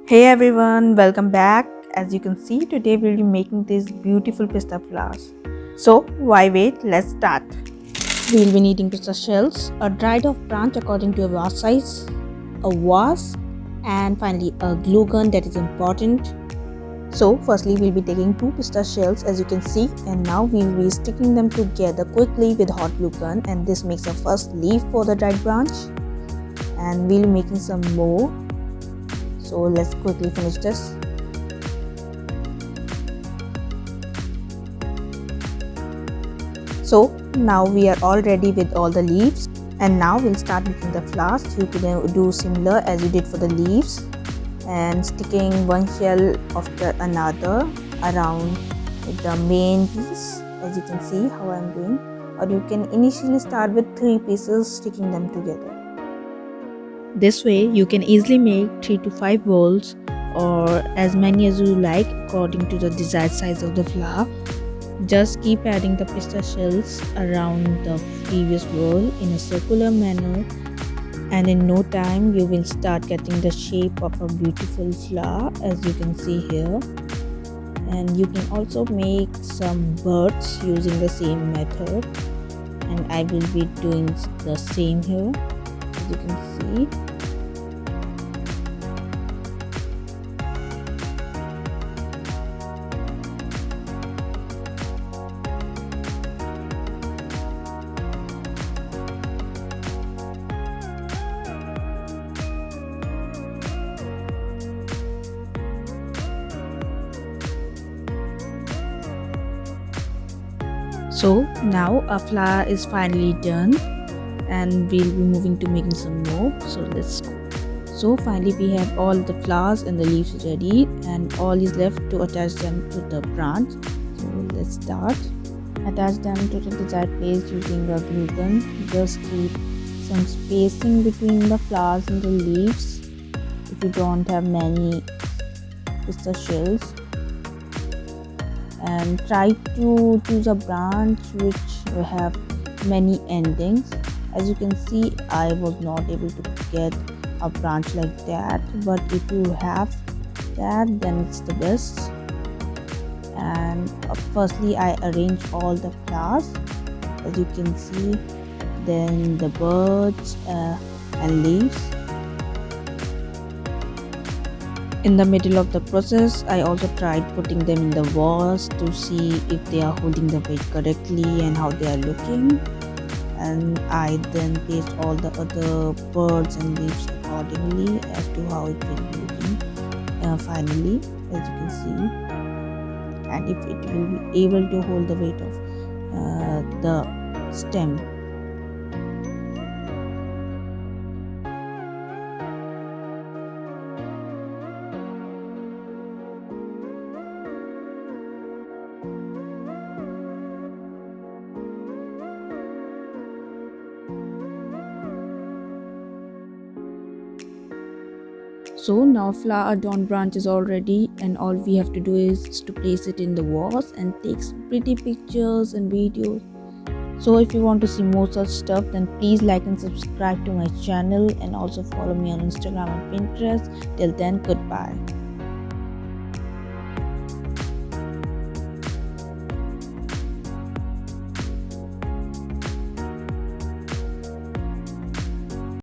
Hey everyone, welcome back. As you can see, today we'll be making these beautiful pista flowers. So, why wait? Let's start. We'll be needing pista shells, a dried off branch according to a vase size, a vase, and finally a glue gun that is important. So, firstly, we'll be taking two pista shells as you can see, and now we'll be sticking them together quickly with hot glue gun, and this makes a first leaf for the dried branch. And we'll be making some more. So, let's quickly finish this. So now we are all ready with all the leaves, and now we'll start making the flowers. You can do similar as you did for the leaves and sticking one shell after another around the main piece, as you can see how I'm doing, or you can initially start with 3 pieces sticking them together. This way you can easily make 3 to 5 balls or as many as you like according to the desired size of the flower. Just keep adding the pista shells around the previous roll in a circular manner, and in no time you will start getting the shape of a beautiful flower as you can see here. And you can also make some birds using the same method, and I will be doing the same here as you can see. So now our flower is finally done, and we'll be moving to making some more. So let's go. So finally we have all the flowers and the leaves ready, and all is left to attach them to the branch. So let's start. Attach them to the desired place using a glue gun. Just keep some spacing between the flowers and the leaves if you don't have many pista shells, and try to choose a branch which will have many endings. As you can see, I was not able to get a branch like that, but if you have that, then it's the best. And firstly I arrange all the flowers as you can see, then the birds and leaves. In the middle of the process, I also tried putting them in the vase to see if they are holding the weight correctly and how they are looking. And I then placed all the other birds and leaves accordingly as to how it will be looking finally, as you can see, and if it will be able to hold the weight of the stem. So now flower adorned branch is all ready, and all we have to do is to place it in the vase and take some pretty pictures and videos. So if you want to see more such stuff, then please like and subscribe to my channel, and also follow me on Instagram and Pinterest. Till then, goodbye.